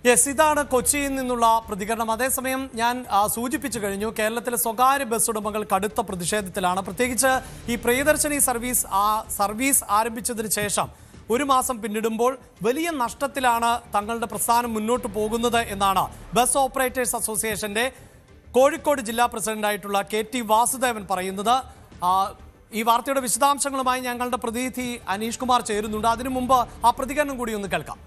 Yes, ഇതാണ് കൊച്ചിയിൽ നിന്നുള്ള പ്രതികരണം. അതേസമയം ഞാൻ സൂചിപ്പിച്ചു കഴിഞ്ഞു, കേരളത്തിലെ സ്വകാര്യ ബസ് ഉടമകൾ കടുത്ത പ്രതിഷേധത്തിലാണ്. പ്രത്യേകിച്ച് ഈ പ്രിയദർശിനി സർവീസ് ആരംഭിച്ചതിന് ശേഷം ഒരു മാസം പിന്നിടുമ്പോൾ വലിയ നഷ്ടത്തിലാണ് തങ്ങളുടെ പ്രസ്ഥാനം മുന്നോട്ട് പോകുന്നത് എന്നാണ് ബസ് ഓപ്പറേറ്റേഴ്സ് അസോസിയേഷന്റെ കോഴിക്കോട് ജില്ലാ പ്രസിഡന്റായിട്ടുള്ള KT വാസുദേവൻ പറയുന്നത്. ഈ വാർത്തയുടെ വിശദാംശങ്ങളുമായി ഞങ്ങളുടെ പ്രതിനിധി അനീഷ് കുമാർ ചേരുന്നുണ്ട്. അതിനു മുമ്പ് ആ പ്രതികരണം കൂടി ഒന്ന് കേൾക്കാം.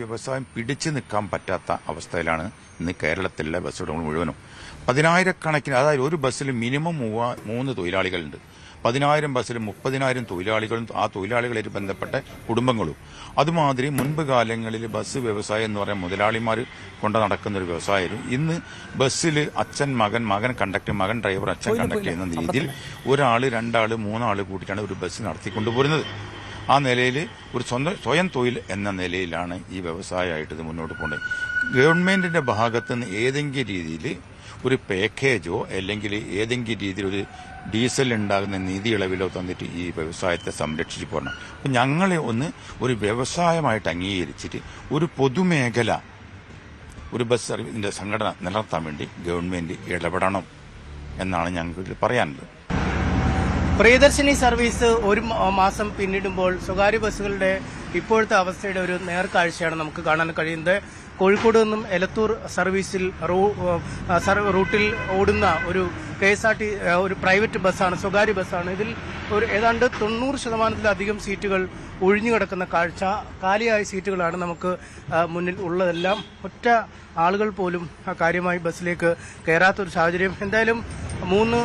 വ്യവസായം പിടിച്ചു നിൽക്കാൻ പറ്റാത്ത അവസ്ഥയിലാണ് ഇന്ന് കേരളത്തിലെ ബസ് ഉടമകൾ മുഴുവനും. 10,000 അതായത് ഒരു ബസ്സിൽ മിനിമം 3 തൊഴിലാളികളുണ്ട്. 10,000 ബസ്സിൽ 30,000 തൊഴിലാളികളും ആ തൊഴിലാളികളായിട്ട് ബന്ധപ്പെട്ട കുടുംബങ്ങളും. അതുമാതിരി മുൻപ് കാലങ്ങളിൽ ബസ് വ്യവസായം എന്ന് പറയാൻ മുതലാളിമാർ കൊണ്ട് നടക്കുന്ന ഒരു വ്യവസായമായിരുന്നു. ഇന്ന് ബസ്സിൽ അച്ഛൻ മകൻ കണ്ടക്ടർ, മകൻ ഡ്രൈവർ, അച്ഛൻ കണ്ടക്ടർ എന്ന രീതിയിൽ 1 2 3 കൂട്ടിയിട്ടാണ് ഒരു ബസ് നടത്തിക്കൊണ്ടുപോരുന്നത്. ആ നിലയിൽ ഒരു സ്വയം തൊഴിൽ എന്ന നിലയിലാണ് ഈ വ്യവസായമായിട്ട് ഇത് മുന്നോട്ട് പോകുന്നത്. ഗവൺമെന്റിന്റെ ഭാഗത്ത് നിന്ന് ഏതെങ്കിലും രീതിയിൽ ഒരു പാക്കേജോ അല്ലെങ്കിൽ ഏതെങ്കിലും രീതിയിൽ ഒരു ഡീസൽ ഉണ്ടാകുന്ന നിധി ഇളവിലോ തന്നിട്ട് ഈ വ്യവസായത്തെ സംരക്ഷിച്ചു പോകണം. അപ്പം ഞങ്ങളെ ഒരു വ്യവസായമായിട്ട് അംഗീകരിച്ചിട്ട് ഒരു പൊതുമേഖല ഒരു ബസ് സർവീസിന്റെ സംഘടന നിലനിർത്താൻ വേണ്ടി ഗവൺമെന്റ് ഇടപെടണം എന്നാണ് ഞങ്ങൾക്ക് പറയാനുള്ളത്. പ്രിയദർശിനി സർവീസ് ഒരു മാസം പിന്നിടുമ്പോൾ സ്വകാര്യ ബസ്സുകളുടെ ഇപ്പോഴത്തെ അവസ്ഥയുടെ ഒരു നേർക്കാഴ്ചയാണ് നമുക്ക് കാണാൻ കഴിയുന്നത്. കോഴിക്കോട് നിന്നും എലത്തൂർ സർവീസിൽ റൂട്ടിൽ ഓടുന്ന ഒരു KSRT ഒരു പ്രൈവറ്റ് ബസ്സാണ്, സ്വകാര്യ ബസ്സാണ്. ഇതിൽ ഏതാണ്ട് 90% സീറ്റുകൾ ഒഴിഞ്ഞുകിടക്കുന്ന കാഴ്ച. കാലിയായ സീറ്റുകളാണ് നമുക്ക് മുന്നിൽ ഉള്ളതെല്ലാം. ഒറ്റ ആളുകൾ പോലും കാര്യമായി ബസ്സിലേക്ക് കയറാത്തൊരു സാഹചര്യം. എന്തായാലും 3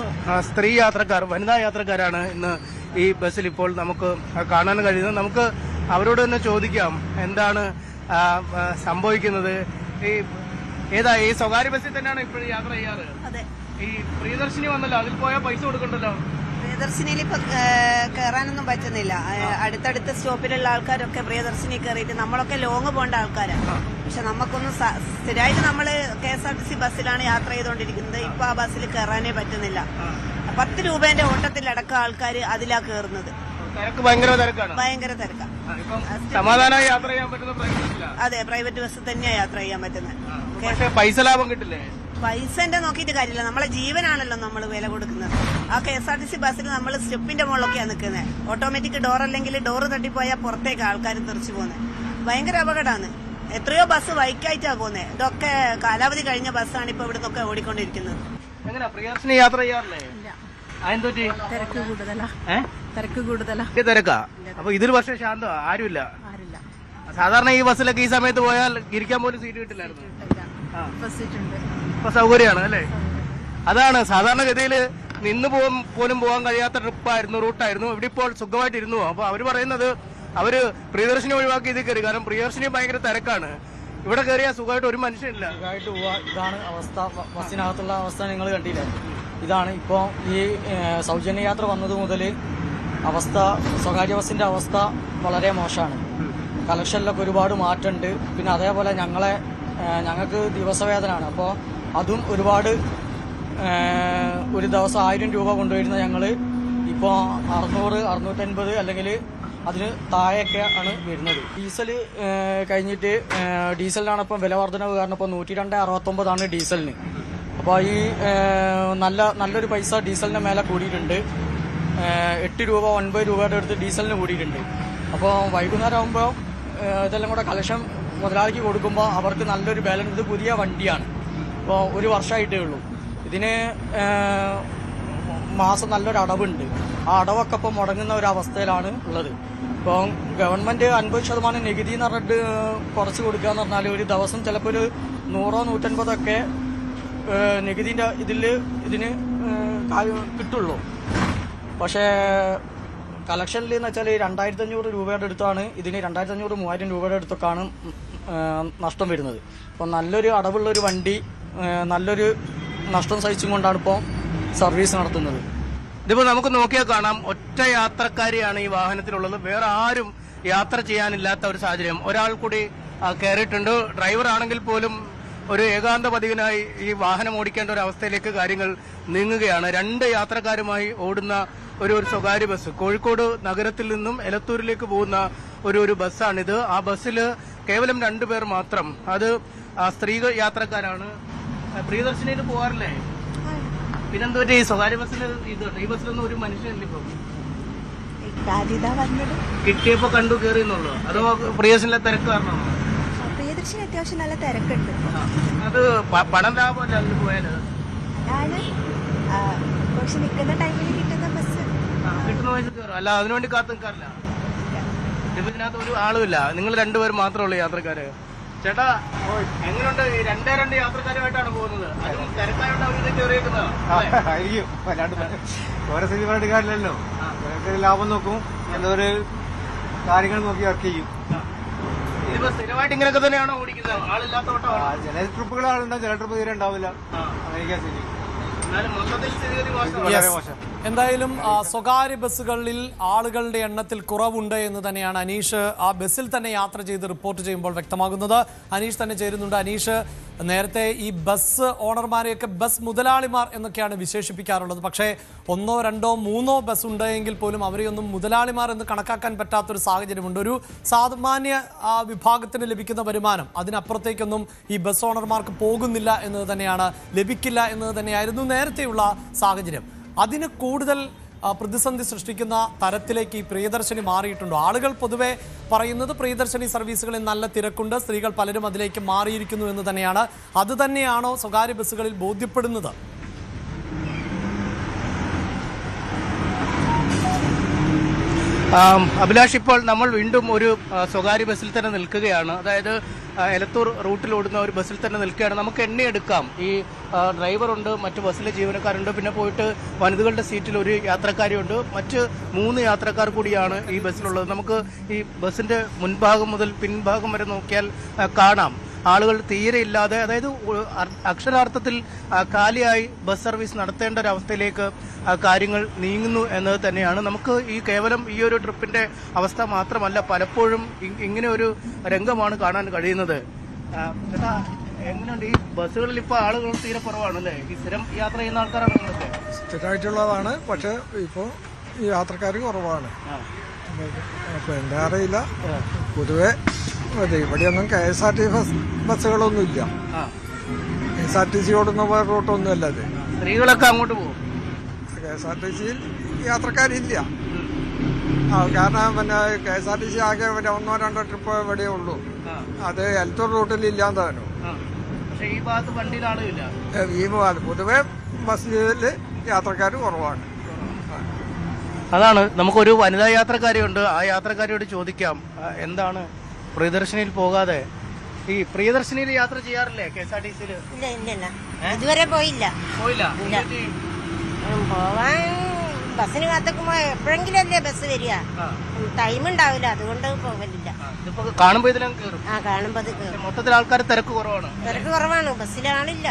സ്ത്രീ യാത്രക്കാർ, വനിതാ യാത്രക്കാരാണ് ഇന്ന് ഈ ബസ്സിൽ ഇപ്പോൾ നമുക്ക് കാണാൻ കഴിയുന്നത്. നമുക്ക് അവരോട് തന്നെ ചോദിക്കാം എന്താണ് സംഭവിക്കുന്നത്. ഈ സ്വകാര്യ ബസ്സിൽ തന്നെയാണ് ഇപ്പോഴും യാത്ര ചെയ്യാറ്? അതെ. ഈ പ്രിയദർശിനി വന്നല്ലോ, അതിൽ പോയാൽ പൈസ കൊടുക്കണ്ടല്ലോ. പ്രിയദർശിനിയിൽ ഇപ്പൊ കയറാനൊന്നും പറ്റുന്നില്ല. അടുത്തടുത്ത സ്റ്റോപ്പിലുള്ള ആൾക്കാരൊക്കെ പ്രിയദർശിനി കയറിയിട്ട് നമ്മളൊക്കെ ലോങ് പോകേണ്ട ആൾക്കാരാണ്. പക്ഷെ നമുക്കൊന്നും സ്ഥിരമായിട്ട് നമ്മള് KSRTC ബസ്സിലാണ് യാത്ര ചെയ്തുകൊണ്ടിരിക്കുന്നത്. ഇപ്പൊ ആ ബസ്സിൽ കയറാനേ പറ്റുന്നില്ല. 10 രൂപേന്റെ ഓട്ടത്തിലടക്കം ആൾക്കാർ അതിലാ കയറുന്നത്. ഭയങ്കര തിരക്കാണ്. സമാധാനമായി യാത്ര ചെയ്യാൻ പറ്റുന്ന അതെ, പ്രൈവറ്റ് ബസ് തന്നെയാണ് യാത്ര ചെയ്യാൻ പറ്റുന്നത്. പൈസ ലാഭം കിട്ടില്ലേ? പൈസന്റെ നോക്കിയിട്ട് കാര്യമില്ല, നമ്മളെ ജീവനാണല്ലോ നമ്മൾ വില കൊടുക്കുന്നത്. ആ KSRTC ബസ്സിൽ നമ്മൾ സ്റ്റെപ്പിന്റെ മുകളിലൊക്കെയാണ് നിൽക്കുന്നത്. ഓട്ടോമാറ്റിക് ഡോർ അല്ലെങ്കിൽ ഡോറ് തട്ടിപ്പോയാൽ പുറത്തേക്ക് ആൾക്കാർ തെറിച്ചു പോകുന്നത്. ഭയങ്കര അപകടമാണ്. എത്രയോ ബസ് വൈക്കായിട്ടാ പോകുന്നത്. ഇതൊക്കെ കാലാവധി കഴിഞ്ഞ ബസ്സാണ് ഇപ്പൊ ഇവിടെ നിന്നൊക്കെ ഓടിക്കൊണ്ടിരിക്കുന്നത്. എങ്ങനെയാ പ്രിയദർശിനി യാത്ര ചെയ്യാറില്ലേ? തിരക്ക് കൂടുതലാ. തിരക്കാ. അപ്പൊ ഇതിൽ പക്ഷേ ശാന്തം, ആരുമില്ല. സാധാരണ ഈ ബസ്സിലൊക്കെ ഈ സമയത്ത് പോയാൽ ഇരിക്കാൻ പോലും സീറ്റ് കിട്ടില്ലായിരുന്നു. ഇപ്പൊ സൗകര്യമാണ് അല്ലേ? അതാണ് സാധാരണഗതിയിൽ നിന്ന് പോലും പോകാൻ കഴിയാത്ത റൂട്ടായിരുന്നു. ഇവിടെ ഇപ്പോൾ സുഖമായിട്ട് ഇരുന്നു. അപ്പൊ അവര് പറയുന്നത് അവര് പ്രിയദർശിനി ഒഴിവാക്കി ഇത് കയറി. കാരണം പ്രിയദർശിനി ഭയങ്കര തിരക്കാണ്. ഇവിടെ കയറിയാൽ സുഖമായിട്ട് ഒരു മനുഷ്യനില്ല. സുഖമായിട്ട് പോവാ. ഇതാണ് അവസ്ഥ. ബസ്സിനകത്തുള്ള അവസ്ഥ നിങ്ങൾ കണ്ടില്ലേ? ഇതാണ് ഇപ്പോൾ ഈ സൗജന്യ യാത്ര വന്നത് മുതൽ അവസ്ഥ. സ്വകാര്യ ബസ്സിന്റെ അവസ്ഥ വളരെ മോശമാണ്. കളക്ഷനിലൊക്കെ ഒരുപാട് മാറ്റമുണ്ട്. പിന്നെ അതേപോലെ ഞങ്ങൾക്ക് ദിവസവേതനാണ്. അപ്പോൾ അതും ഒരുപാട്, ഒരു ദിവസം 1000 രൂപ കൊണ്ടുവരുന്ന ഞങ്ങൾ ഇപ്പോൾ 600, 650 അല്ലെങ്കിൽ അതിന് താഴെയൊക്കെ ആണ് വരുന്നത്. ഡീസൽ കഴിഞ്ഞിട്ട് ഡീസലിനാണ് ഇപ്പം വില വർധനവ് കാരണം ഇപ്പോൾ 102.69 ഡീസലിന്. അപ്പോൾ ഈ നല്ലൊരു പൈസ ഡീസലിന് മേലെ കൂടിയിട്ടുണ്ട്. 8 രൂപ 9 രൂപയുടെ അടുത്ത് ഡീസലിന് കൂടിയിട്ടുണ്ട്. അപ്പോൾ വൈകുന്നേരം ആകുമ്പോൾ ഇതെല്ലാം കൂടെ കളക്ഷൻ മുതലാളിക്ക് കൊടുക്കുമ്പോൾ അവർക്ക് നല്ലൊരു ബാലൻസ്. ഇത് പുതിയ വണ്ടിയാണ്, ഇപ്പോൾ 1 വർഷമായിട്ടേ ഉള്ളൂ. ഇതിന് മാസം നല്ലൊരു അടവുണ്ട്. ആ അടവൊക്കെ ഇപ്പോൾ മുടങ്ങുന്ന ഒരു അവസ്ഥയിലാണ് ഉള്ളത്. ഇപ്പോൾ ഗവൺമെന്റ് 50% നികുതി എന്ന് പറഞ്ഞിട്ട് കുറച്ച് കൊടുക്കുക എന്ന് പറഞ്ഞാൽ ഒരു ദിവസം ചിലപ്പോൾ ഒരു 100 150 നികുതിന്റെ ഇതിന് കിട്ടുള്ളൂ. പക്ഷേ കളക്ഷനിൽ എന്ന് വെച്ചാൽ 2500 രൂപയുടെ അടുത്താണ് ഇതിന്. 2500 3000 രൂപയുടെ അടുത്തൊക്കെയാണ് നഷ്ടം വരുന്നത്. അപ്പോൾ നല്ലൊരു അടവുള്ള ഒരു വണ്ടി നല്ലൊരു നഷ്ടം സഹിച്ചും കൊണ്ടാണ് ഇപ്പോൾ സർവീസ് നടത്തുന്നത്. ഇതിപ്പോ നമുക്ക് നോക്കിയാൽ കാണാം, ഒറ്റ യാത്രക്കാരിയാണ് ഈ വാഹനത്തിലുള്ളത്. വേറെ ആരും യാത്ര ചെയ്യാനില്ലാത്ത ഒരു സാഹചര്യം. ഒരാൾ കൂടി കയറിയിട്ടുണ്ട്. ഡ്രൈവർ ആണെങ്കിൽ പോലും ഒരു ഏകാന്ത പതിവിനായി ഈ വാഹനം ഓടിക്കേണ്ട ഒരു അവസ്ഥയിലേക്ക് കാര്യങ്ങൾ നീങ്ങുകയാണ്. 2 യാത്രക്കാരുമായി ഓടുന്ന ഒരു സ്വകാര്യ ബസ് കോഴിക്കോട് നഗരത്തിൽ നിന്നും എലത്തൂരിലേക്ക് പോകുന്ന ഒരു ബസ്സാണിത്. ആ ബസ്സിൽ കേവലം 2 പേർ മാത്രം. അത് സ്ത്രീകൾ യാത്രക്കാരാണ്. പ്രിയദർശിനിയിൽ പോകാറില്ലേ? പിന്നെന്താ ഈ സ്വകാര്യ ബസ്സിന് ഈ ബസ്സിലൊന്നും ഒരു മനുഷ്യനില്ല. ഇപ്പൊ കിട്ടിയപ്പോ കണ്ടു കയറിയെന്നുള്ളൂ, അതോ പ്രിയദർശനിലെ തിരക്ക് കാരണമാണോ? പ്രിയദർശിനി അത്യാവശ്യം നല്ല തിരക്കുണ്ട്. അത് പണം ലാഭമല്ല അതിന് പോയാല്. പക്ഷെ നിൽക്കുന്ന ടൈമിൽ കിട്ടുന്ന ബസ് കിട്ടുന്ന പൈസ കയറും, അല്ല അതിനുവേണ്ടി കാത്തു നിൽക്കാറില്ല. ഇപ്പൊ ഇതിനകത്ത് ഒരു ആളുമില്ല, നിങ്ങൾ 2 പേർ മാത്രമേ ഉള്ളൂ യാത്രക്കാര്. ചേട്ടാ എങ്ങനെയുണ്ട്? 2 യാത്രക്കാരുമായിട്ടാണ് പോകുന്നത്. അതും തിരക്കായോണ്ട് അവർ കയറിയേക്കുന്നത് ഓരോ സ്ഥിതി കാര്യമല്ലോ. ലാഭം നോക്കും, എന്തോരു കാര്യങ്ങൾ നോക്കി വർക്ക് ചെയ്യും. ഇതിപ്പോ സ്ഥിരമായിട്ട് ഇങ്ങനെയൊക്കെ തന്നെയാണോ ഓടിക്കുന്നത്? ആളില്ലാത്തോട്ടോ? ചില ട്രിപ്പുകൾ ആളുണ്ടാവും, ചില ട്രിപ്പ് തീരെ ഉണ്ടാവില്ല. അമേരിക്ക സ്ഥിതി എന്തായാലും സ്വകാര്യ ബസ്സുകളിൽ ആളുകളുടെ എണ്ണത്തിൽ കുറവുണ്ട് എന്ന് തന്നെയാണ് അനീഷ് ആ ബസ്സിൽ തന്നെ യാത്ര ചെയ്ത് റിപ്പോർട്ട് ചെയ്യുമ്പോൾ വ്യക്തമാകുന്നത്. അനീഷ് തന്നെ ചേരുന്നുണ്ട്. അനീഷ്, നേരത്തെ ഈ ബസ് ഓണർമാരെയൊക്കെ ബസ് മുതലാളിമാർ എന്നൊക്കെയാണ് വിശേഷിപ്പിക്കാറുള്ളത്. പക്ഷേ 1, 2, 3 ബസ് ഉണ്ടെങ്കിൽ പോലും അവരെയൊന്നും മുതലാളിമാർ എന്ന് കണക്കാക്കാൻ പറ്റാത്തൊരു സാഹചര്യമുണ്ട്. ഒരു സാമാന്യ വിഭാഗത്തിന് ലഭിക്കുന്ന വരുമാനം അതിനപ്പുറത്തേക്കൊന്നും ഈ ബസ് ഓണർമാർക്ക് പോകുന്നില്ല എന്നത് തന്നെയാണ്, ലഭിക്കില്ല എന്നത് തന്നെയായിരുന്നു നേരത്തെയുള്ള സാഹചര്യം. അതിന് കൂടുതൽ പ്രതിസന്ധി സൃഷ്ടിക്കുന്ന തരത്തിലേക്ക് ഈ പ്രിയദർശിനി മാറിയിട്ടുണ്ടോ? ആളുകൾ പൊതുവെ പറയുന്നത് പ്രിയദർശിനി സർവീസുകളിൽ നല്ല തിരക്കുണ്ട്, സ്ത്രീകൾ പലരും അതിലേക്ക് മാറിയിരിക്കുന്നു എന്ന് തന്നെയാണ്. അത് തന്നെയാണോ സ്വകാര്യ ബസ്സുകളിൽ ബോധ്യപ്പെടുന്നത്? അഭിലാഷ്, ഇപ്പോൾ നമ്മൾ വീണ്ടും ഒരു സ്വകാര്യ ബസ്സിൽ തന്നെ നിൽക്കുകയാണ്. അതായത് എലത്തൂർ റൂട്ടിൽ ഓടുന്ന ഒരു ബസ്സിൽ തന്നെ നിൽക്കുകയാണ്. നമുക്ക് എണ്ണിയെടുക്കാം. ഈ ഡ്രൈവറുണ്ട്, മറ്റു ബസ്സിലെ ജീവനക്കാരുണ്ട്, പിന്നെ പോയിട്ട് വനിതകളുടെ സീറ്റിൽ ഒരു യാത്രക്കാരിയുണ്ട്, മറ്റ് 3 യാത്രക്കാർ കൂടിയാണ് ഈ ബസ്സിലുള്ളത്. നമുക്ക് ഈ ബസ്സിന്റെ മുൻഭാഗം മുതൽ പിൻഭാഗം വരെ നോക്കിയാൽ കാണാം ആളുകൾ തീരെ ഇല്ലാതെ, അതായത് അക്ഷരാർത്ഥത്തിൽ കാലിയായി ബസ് സർവീസ് നടത്തേണ്ട ഒരവസ്ഥയിലേക്ക് കാര്യങ്ങൾ നീങ്ങുന്നു എന്നത് തന്നെയാണ്. നമുക്ക് ഈ കേവലം ഈ ഒരു ട്രിപ്പിന്റെ അവസ്ഥ മാത്രമല്ല, പലപ്പോഴും ഇങ്ങനെ ഒരു രംഗമാണ് കാണാൻ കഴിയുന്നത്. ചേട്ടാ, എങ്ങനെയുണ്ട് ഈ ബസ്സുകളിൽ ഇപ്പൊ ആളുകൾ തീരെ കുറവാണല്ലേ? ഈ സ്ഥിരം യാത്ര ചെയ്യുന്ന ആൾക്കാരാണ് നിങ്ങളൊക്കെ? സ്ഥിരമായിട്ടുള്ളതാണ്, പക്ഷെ ഇപ്പോൾ ഈ യാത്രക്കാർ കുറവാണ്. അപ്പൊ എന്താ അറിയില്ല, പൊതുവെ ഇവിടെയൊന്നും KSRTC ബസ്സുകളൊന്നും ഇല്ല. KSRTC ഓടുന്ന റൂട്ടൊന്നും അല്ല അത്. സ്ത്രീകളൊക്കെ അങ്ങോട്ട് പോകും. KSRTCയിൽ യാത്രക്കാരില്ല. കാരണം പിന്നെ KSRTC ആകെ 1, 2 ട്രിപ്പ് ഇവിടെ ഉള്ളൂ. അത് എലത്തൂർ റൂട്ടിൽ ഇല്ലാന്ന്. ഈ ഭാഗത്ത് വണ്ടിയിലാളില്ല. ഈ ഭാഗത്ത് പൊതുവെ ബസ്സിൽ യാത്രക്കാർ കുറവാണ്. അതാണ്. നമുക്കൊരു വനിതാ യാത്രക്കാരിയുണ്ട്. ആ യാത്രക്കാരിയോട് ചോദിക്കാം, എന്താണ് പ്രിയദർശിനിയിൽ പോകാതെ? ഈ പ്രിയദർശിനിയിൽ യാത്ര ചെയ്യാറില്ലേ KSRTCയിൽ? ഇല്ല, ഇതുവരെ പോയില്ല. പോവാൻ ബസ്സിന് കാത്തുമ്പോ എപ്പോഴെങ്കിലും അല്ലേ ബസ് വരിക, ടൈം ഉണ്ടാവില്ല, അതുകൊണ്ട് പോകലില്ല. കാണുമ്പോ ഇതിലും കയറും. കാണുമ്പോ അത് കയറും. മൊത്തത്തിൽ ആൾക്കാർ തിരക്ക് കുറവാണ്, ബസ്സിലാണില്ല.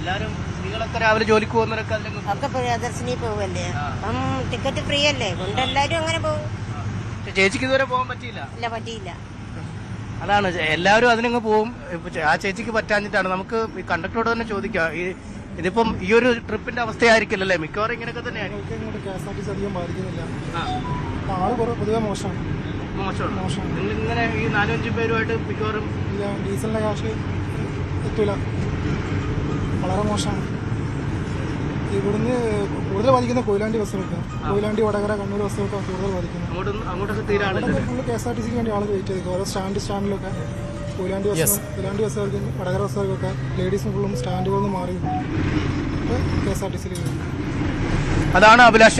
എല്ലാരും സ്ത്രീകളൊക്കെ രാവിലെ ജോലിക്ക് പോകുന്നവരൊക്കെ ഒക്കെ പ്രിയദർശിനി പോവല്ലേ, അപ്പം ടിക്കറ്റ് ഫ്രീ അല്ലേ, കൊണ്ട് എല്ലാരും അങ്ങനെ പോകും. ചേച്ചിക്ക് ഇതുവരെ പോകാൻ പറ്റിയില്ല? ഇല്ല, പറ്റിയില്ല. അതാണ്, എല്ലാവരും അതിനങ്ങ് പോവും. ആ ചേച്ചിക്ക് പറ്റാഞ്ഞിട്ടാണ്. നമുക്ക് ഈ കണ്ടക്ടറോട് തന്നെ ചോദിക്കാം. ഇതിപ്പം ഈ ഒരു ട്രിപ്പിന്റെ അവസ്ഥയായിരിക്കില്ലല്ലേ? മിക്കവാറും ഇങ്ങനെയൊക്കെ തന്നെയാണ്. KSRTC അധികം ബാധിക്കുന്നില്ല. ആള് പൊതുവെ മോശമാണ്. നിങ്ങൾ ഇങ്ങനെ ഈ 4-5 പേരുമായിട്ട് മിക്കവാറും ഡീസലിന്റെ കാശ് എത്തൂല, വളരെ മോശമാണ്. ഇവിടുന്ന് കൂടുതൽ ബാധിക്കുന്ന കൊയിലാണ്ടി ബസ്സുകൾക്ക്, കൊയിലാണ്ടി, വടകര, കണ്ണൂർ ബസ്സുകൾക്കാണ് കൂടുതൽ ബാധിക്കുന്നത്. അങ്ങോട്ടൊക്കെ തീരാണ് ഫുള്ള് KSRTCക്ക് വേണ്ടി ആളുകൾ വെയിറ്റ് ചെയ്തു. ഓരോ സ്റ്റാൻഡിലൊക്കെ കൊയിലാണ്ടി ബസ്സുകൾക്ക്, വടകര ബസ്സുകൾക്കൊക്കെ ലേഡീസും ഫുള്ളും സ്റ്റാൻഡുകളിൽ നിന്ന് മാറി KSRTCയിൽ. അതാണ് അഭിലാഷ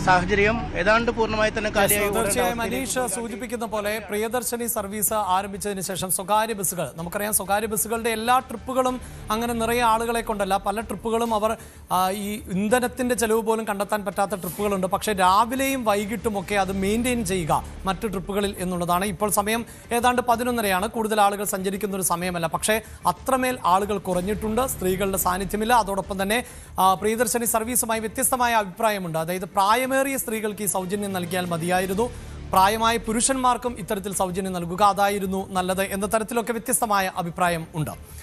സാഹചര്യം. ഏതാണ്ട് പൂർണ്ണമായി തന്നെ തീർച്ചയായും അനീഷ് സൂചിപ്പിക്കുന്ന പോലെ പ്രിയദർശിനി സർവീസ് ആരംഭിച്ചതിന് ശേഷം സ്വകാര്യ ബസ്സുകൾ, നമുക്കറിയാം സ്വകാര്യ ബസ്സുകളുടെ എല്ലാ ട്രിപ്പുകളും അങ്ങനെ നിറയെ ആളുകളെ കൊണ്ടല്ല. പല ട്രിപ്പുകളും അവർ ഈ ഇന്ധനത്തിന്റെ ചെലവ് പോലും കണ്ടെത്താൻ പറ്റാത്ത ട്രിപ്പുകളുണ്ട്. പക്ഷേ രാവിലെയും വൈകിട്ടുമൊക്കെ അത് മെയിൻറ്റെയിൻ ചെയ്യുക മറ്റു ട്രിപ്പുകളിൽ എന്നുള്ളതാണ്. ഇപ്പോൾ സമയം ഏതാണ്ട് 11:30 കൂടുതൽ ആളുകൾ സഞ്ചരിക്കുന്ന ഒരു സമയമല്ല. പക്ഷേ അത്രമേൽ ആളുകൾ കുറഞ്ഞിട്ടുണ്ട്, സ്ത്രീകളുടെ സാന്നിധ്യമില്ല. അതോടൊപ്പം തന്നെ പ്രിയദർശിനി സർവീസുമായി വ്യത്യസ്തമായ അഭിപ്രായമുണ്ട്. അതായത് പ്രായമേറിയ സ്ത്രീകൾക്ക് ഈ സൗജന്യം നൽകിയാൽ മതിയായിരുന്നു, പ്രായമായ പുരുഷന്മാർക്കും ഇത്തരത്തിൽ സൗജന്യം നൽകുക, അതായിരുന്നു നല്ലത് എന്ന തരത്തിലൊക്കെ വ്യത്യസ്തമായ അഭിപ്രായം ഉണ്ട്.